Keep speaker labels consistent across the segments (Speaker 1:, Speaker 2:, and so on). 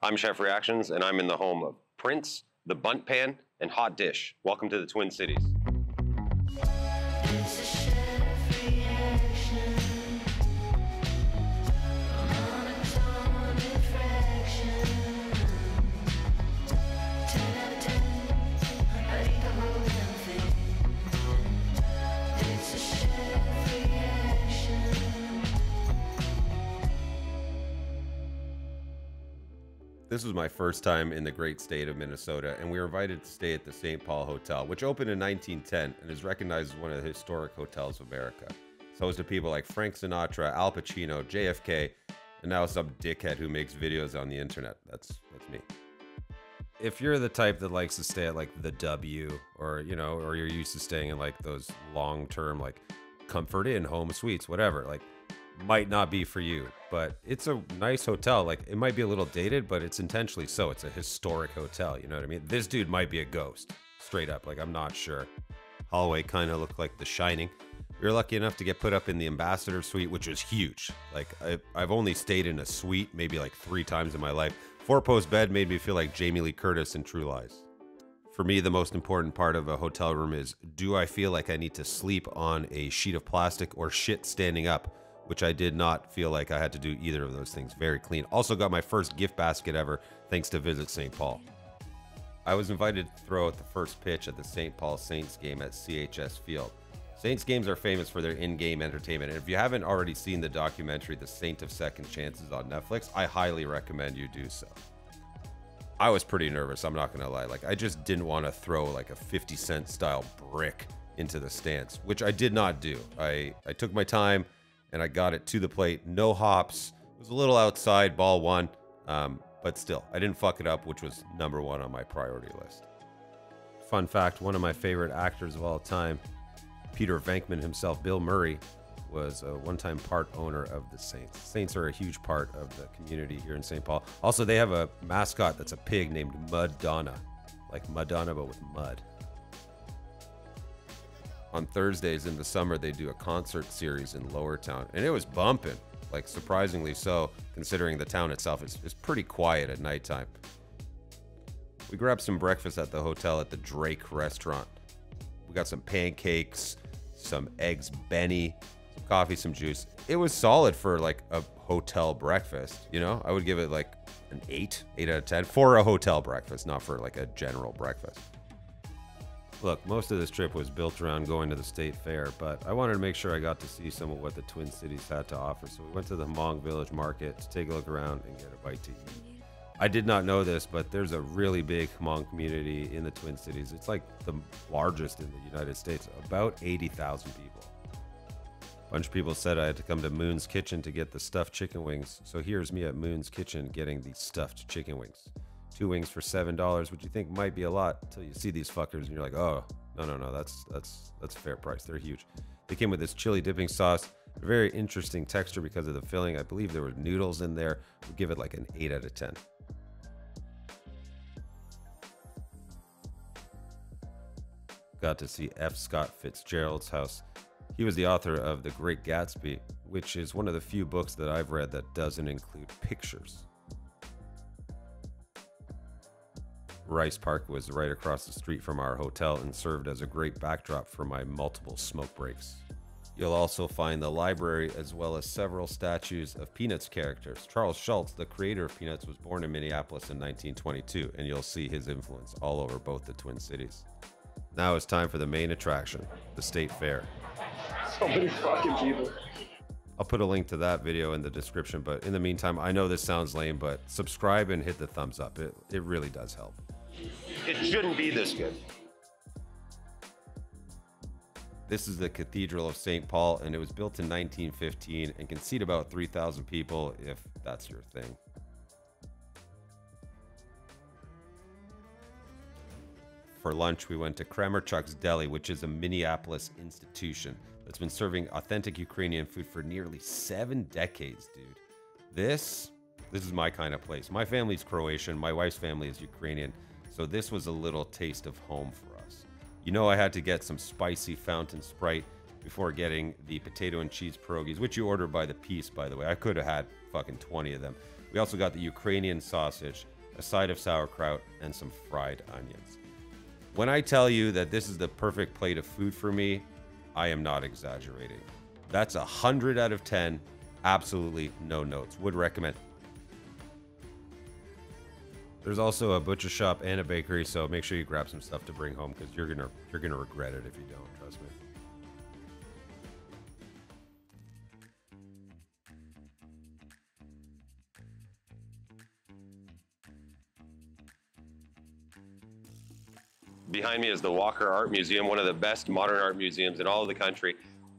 Speaker 1: I'm Chef Reactions, and I'm in the home of Prince, the Bunt Pan, and Hot Dish. Welcome to the Twin Cities. This was my first time in the great state of Minnesota, and we were invited to stay at the St. Paul Hotel, which opened in 1910 and is recognized as one of the historic hotels of America. It's hosted to people like Frank Sinatra, Al Pacino, JFK, and now some dickhead who makes videos on the internet. That's me. If you're the type that likes to stay at like the W, or or you're used to staying in like those long-term like Comfort Inn, home suites, whatever, like might not be for you, but it's a nice hotel. Like, it might be a little dated, but it's intentionally so. It's a historic hotel, you know what I mean? This dude might be a ghost, straight up. Like, I'm not sure. Hallway kind of looked like The Shining. We were lucky enough to get put up in the ambassador suite, which was huge. Like, I've only stayed in a suite maybe like 3 times in my life. 4-post bed made me feel like Jamie Lee Curtis in True Lies. For me, the most important part of a hotel room is, do I feel like I need to sleep on a sheet of plastic or shit standing up? Which I did not feel like I had to do either of those things. Very clean. Also got my first gift basket ever thanks to Visit St. Paul. I was invited to throw out the first pitch at the St. Paul Saints game at CHS Field. Saints games are famous for their in-game entertainment, and if you haven't already seen the documentary The Saint of Second Chances on Netflix, I highly recommend you do so. I was pretty nervous, I'm not gonna lie. Like, I just didn't want to throw like a 50-cent style brick into the stands, which I did not do. I took my time and I got it to the plate. No hops. It was a little outside, ball one, but still, I didn't fuck it up, which was number 1 on my priority list. Fun fact, one of my favorite actors of all time, Peter Venkman himself, Bill Murray, was a one-time part owner of the Saints. Saints are a huge part of the community here in St. Paul. Also, they have a mascot that's a pig named Mud-Donna, like Madonna, but with mud. On Thursdays in the summer, they do a concert series in Lowertown, and it was bumping, like surprisingly so, considering the town itself is pretty quiet at nighttime. We grabbed some breakfast at the hotel at the Drake restaurant. We got some pancakes, some eggs Benny, some coffee, some juice. It was solid for like a hotel breakfast, you know? I would give it like an 8 out of 10 for a hotel breakfast, not for like a general breakfast. Look, most of this trip was built around going to the state fair, but I wanted to make sure I got to see some of what the Twin Cities had to offer, so we went to the Hmong Village Market to take a look around and get a bite to eat. I did not know this, but there's a really big Hmong community in the Twin Cities. It's like the largest in the United States, about 80,000 people. A bunch of people said I had to come to Moon's Kitchen to get the stuffed chicken wings, so here's me at Moon's Kitchen getting the stuffed chicken wings. 2 wings for $7, which you think might be a lot until you see these fuckers and you're like, oh, no, that's a fair price. They're huge. They came with this chili dipping sauce, a very interesting texture because of the filling. I believe there were noodles in there. We'll give it like an 8 out of 10. Got to see F. Scott Fitzgerald's house. He was the author of The Great Gatsby, which is one of the few books that I've read that doesn't include pictures. Rice Park was right across the street from our hotel and served as a great backdrop for my multiple smoke breaks. You'll also find the library as well as several statues of Peanuts characters. Charles Shultz, the creator of Peanuts, was born in Minneapolis in 1922, and you'll see his influence all over both the Twin Cities. Now it's time for the main attraction, the State Fair.
Speaker 2: So many fucking people.
Speaker 1: I'll put a link to that video in the description, but in the meantime, I know this sounds lame, but subscribe and hit the thumbs up. It really does help. It shouldn't be this good. This is the Cathedral of St. Paul, and it was built in 1915 and can seat about 3,000 people if that's your thing. For lunch, we went to Kramarczuk Deli, which is a Minneapolis institution that's been serving authentic Ukrainian food for nearly 7 decades, dude. This is my kind of place. My family's Croatian, my wife's family is Ukrainian, so this was a little taste of home for us. You know, I had to get some spicy fountain Sprite before getting the potato and cheese pierogies, which you order by the piece, by the way. I could have had fucking 20 of them. We also got the Ukrainian sausage, a side of sauerkraut, and some fried onions. When I tell you that this is the perfect plate of food for me, I am not exaggerating. That's 100 out of 10. Absolutely no notes. Would recommend. There's also a butcher shop and a bakery, so make sure you grab some stuff to bring home because you're gonna regret it if you don't. Trust me.
Speaker 3: Behind me is the Walker Art Museum, one of the best modern art museums in all of the country.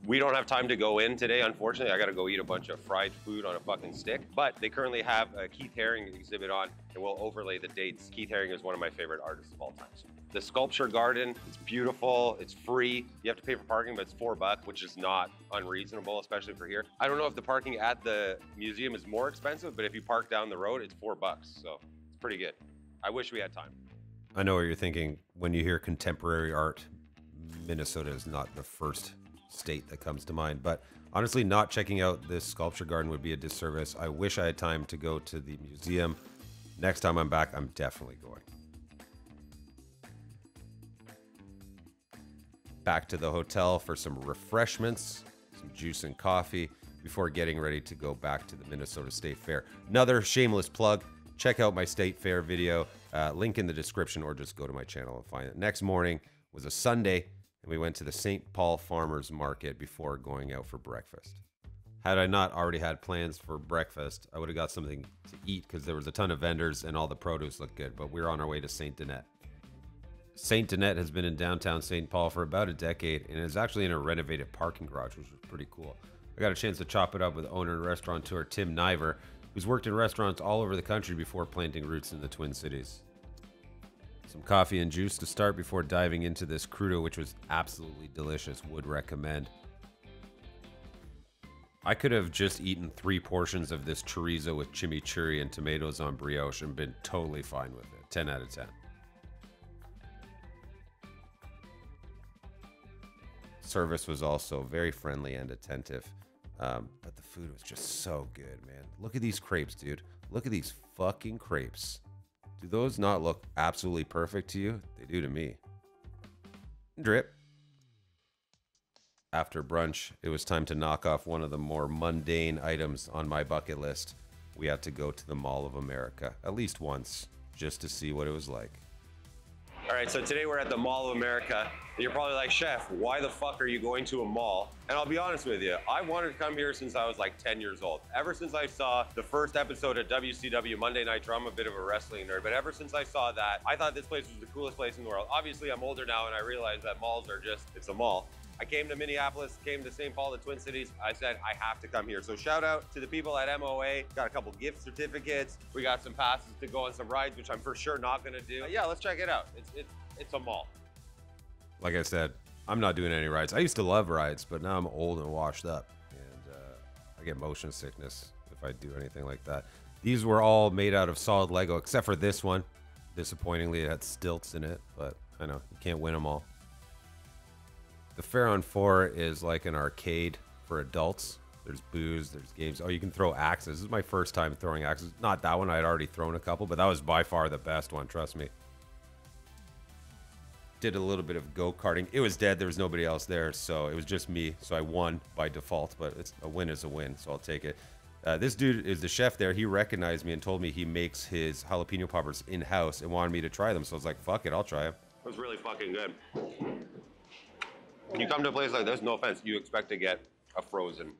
Speaker 3: We don't have time to go in today, unfortunately. I gotta go eat a bunch of fried food on a fucking stick. But they currently have a Keith Haring exhibit on, and we'll overlay the dates. Keith Haring is one of my favorite artists of all time. The sculpture garden is beautiful, it's free. You have to pay for parking, but it's $4, which is not unreasonable, especially for here. I don't know if the parking at the museum is more expensive, but if you park down the road, it's $4, so it's pretty good. I wish we had time.
Speaker 1: I know what you're thinking. When you hear contemporary art, Minnesota is not the first state that comes to mind. But honestly, not checking out this sculpture garden would be a disservice. I wish I had time to go to the museum. Next time I'm back, I'm definitely going. Back to the hotel for some refreshments, some juice and coffee before getting ready to go back to the Minnesota State Fair. Another shameless plug. Check out my State Fair video, link in the description, or just go to my channel and find it. Next morning was a Sunday, and we went to the St. Paul Farmers Market before going out for breakfast. Had I not already had plans for breakfast, I would have got something to eat because there was a ton of vendors and all the produce looked good, but we were on our way to St. Dinette. St. Dinette has been in downtown St. Paul for about a decade and is actually in a renovated parking garage, which was pretty cool. I got a chance to chop it up with owner and restaurateur Tim Niver, who's worked in restaurants all over the country before planting roots in the Twin Cities. Some coffee and juice to start before diving into this Crudo, which was absolutely delicious. Would recommend. I could have just eaten 3 portions of this chorizo with chimichurri and tomatoes on brioche and been totally fine with it. 10 out of 10. Service was also very friendly and attentive. But the food was just so good, man. Look at these crepes, dude. Look at these fucking crepes. Do those not look absolutely perfect to you? They do to me. Drip. After brunch, it was time to knock off one of the more mundane items on my bucket list. We had to go to the Mall of America, at least once, just to see what it was like.
Speaker 3: All right, so today we're at the Mall of America. You're probably like, Chef, why the fuck are you going to a mall? And I'll be honest with you, I wanted to come here since I was like 10 years old. Ever since I saw the first episode of WCW Monday Nitro, I'm a bit of a wrestling nerd, but ever since I saw that, I thought this place was the coolest place in the world. Obviously, I'm older now and I realize that malls are just, it's a mall. I came to Minneapolis, came to St. Paul, the Twin Cities. I said, I have to come here. So shout out to the people at MOA. Got a couple gift certificates. We got some passes to go on some rides, which I'm for sure not gonna do. But yeah, let's check it out. It's a mall.
Speaker 1: Like I said, I'm not doing any rides. I used to love rides, but now I'm old and washed up. And I get motion sickness if I do anything like that. These were all made out of solid Lego, except for this one. Disappointingly, it had stilts in it, but I know, you can't win them all. The Fair on 4 is like an arcade for adults. There's booze, there's games. Oh, you can throw axes. This is my first time throwing axes. Not that one, I had already thrown a couple, but that was by far the best one, trust me. Did a little bit of go-karting. It was dead, there was nobody else there, so it was just me. So I won by default, but a win is a win, so I'll take it. This dude is the chef there. He recognized me and told me he makes his jalapeno poppers in-house and wanted me to try them. So I was like, fuck it, I'll try them.
Speaker 3: It was really fucking good. When you come to a place like this, no offense, you expect to get a frozen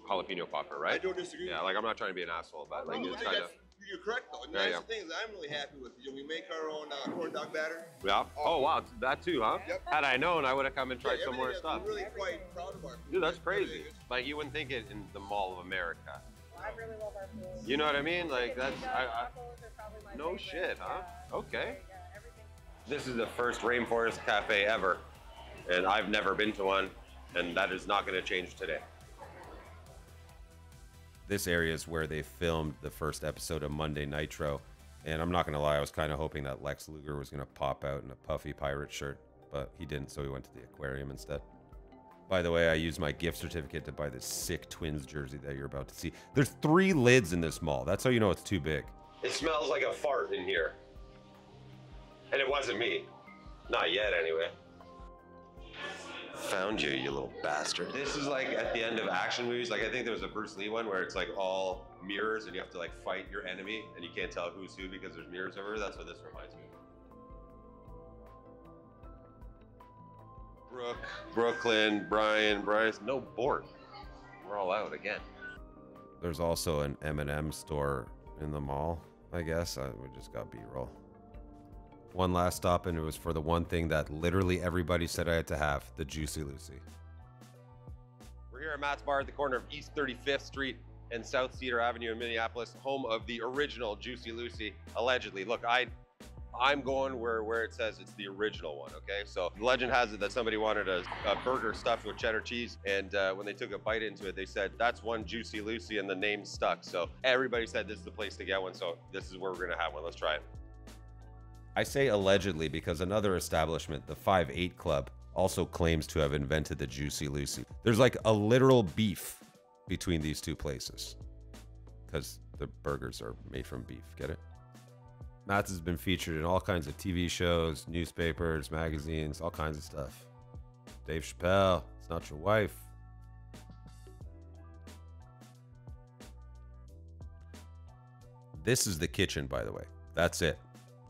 Speaker 3: jalapeno popper, right?
Speaker 4: I don't disagree.
Speaker 3: Yeah, like I'm not trying to be an asshole, but like it's kind of.
Speaker 4: You're correct though. And that's the thing that I'm really happy with. We make our own corn dog batter.
Speaker 3: Yeah. Oh wow, that too, huh?
Speaker 4: Yep.
Speaker 3: Had I known, I would have come and tried some more stuff.
Speaker 4: We're really quite proud of our food.
Speaker 3: Dude, that's crazy. Like you wouldn't think it in the Mall of America.
Speaker 5: I really love our food.
Speaker 3: You know what I mean? Like that's.
Speaker 5: Waffles are probably my
Speaker 3: No
Speaker 5: favorite.
Speaker 3: shit, huh?
Speaker 5: Yeah.
Speaker 3: Okay.
Speaker 5: Yeah, everything.
Speaker 3: This is the first Rainforest Cafe ever, and I've never been to one, and that is not going to change today.
Speaker 1: This area is where they filmed the first episode of Monday Nitro, and I'm not gonna lie, I was kind of hoping that Lex Luger was gonna pop out in a puffy pirate shirt, but he didn't, so we went to the aquarium instead. By the way, I used my gift certificate to buy this sick Twins jersey that you're about to see. There's 3 lids in this mall. That's how you know it's too big.
Speaker 3: It smells like a fart in here. And it wasn't me. Not yet, anyway. Found you, you little bastard. This is like at the end of action movies. Like I think there was a Bruce Lee one where it's like all mirrors and you have to like fight your enemy and you can't tell who's who because there's mirrors everywhere. That's what this reminds me of. Brooklyn, Bryce, no board. We're all out again.
Speaker 1: There's also an M&M store in the mall, I guess. We just got B-roll. One last stop, and it was for the one thing that literally everybody said I had to have, the Juicy Lucy.
Speaker 3: We're here at Matt's Bar at the corner of East 35th Street and South Cedar Avenue in Minneapolis, home of the original Juicy Lucy, allegedly. Look, I'm going where it says it's the original one, okay? So the legend has it that somebody wanted a burger stuffed with cheddar cheese, and when they took a bite into it, they said, that's one Juicy Lucy, and the name stuck. So everybody said this is the place to get one, so this is where we're gonna have one. Let's try it.
Speaker 1: I say allegedly because another establishment, the 5-8 Club, also claims to have invented the Juicy Lucy. There's like a literal beef between these two places because the burgers are made from beef, get it? Matt's has been featured in all kinds of TV shows, newspapers, magazines, all kinds of stuff. Dave Chappelle, It's Not Your Wife. This is the kitchen, by the way. That's it.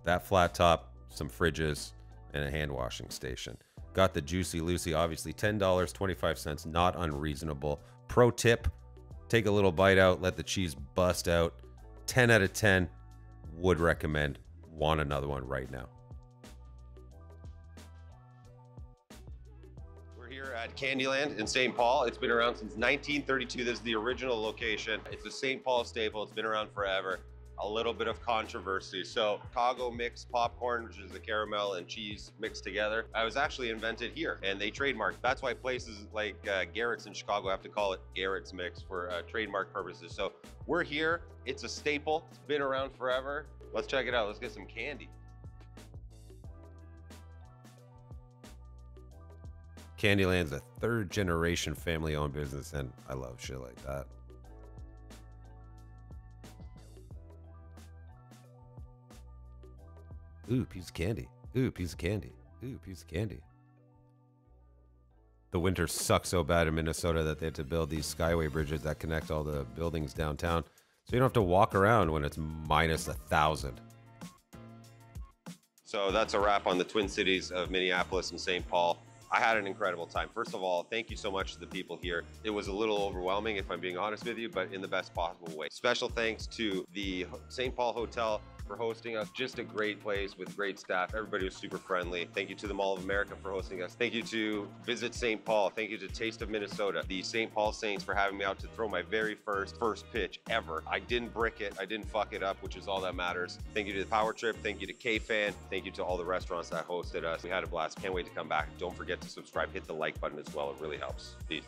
Speaker 1: That flat top, some fridges, and a hand washing station. Got the Juicy Lucy, obviously $10.25, not unreasonable. Pro tip, take a little bite out, let the cheese bust out. 10 out of 10. Would recommend. Want another one right now.
Speaker 3: We're here at Candyland in St. Paul. It's been around since 1932. This is the original location. It's a St. Paul staple. It's been around forever. A little bit of controversy. So Chicago mixed popcorn, which is the caramel and cheese mixed together. I was actually invented here and they trademarked. That's why places like Garrett's in Chicago have to call it Garrett's Mix for trademark purposes. So we're here. It's a staple. It's been around forever. Let's check it out. Let's get some candy.
Speaker 1: Candyland's a 3rd generation family owned business and I love shit like that. Ooh, piece of candy. Ooh, piece of candy. Ooh, piece of candy. The winter sucks so bad in Minnesota that they had to build these skyway bridges that connect all the buildings downtown. So you don't have to walk around when it's minus 1,000.
Speaker 3: So that's a wrap on the Twin Cities of Minneapolis and St. Paul. I had an incredible time. First of all, thank you so much to the people here. It was a little overwhelming, if I'm being honest with you, but in the best possible way. Special thanks to the St. Paul Hotel for hosting us. Just a great place with great staff. Everybody was super friendly. Thank you to the Mall of America for hosting us. Thank you to Visit St. Paul. Thank you to Taste of Minnesota, the St. Paul Saints for having me out to throw my very first pitch ever. I didn't brick it. I didn't fuck it up, which is all that matters. Thank you to the Power Trip. Thank you to K-Fan. Thank you to all the restaurants that hosted us. We had a blast. Can't wait to come back. Don't forget to subscribe. Hit the like button as well. It really helps. Peace.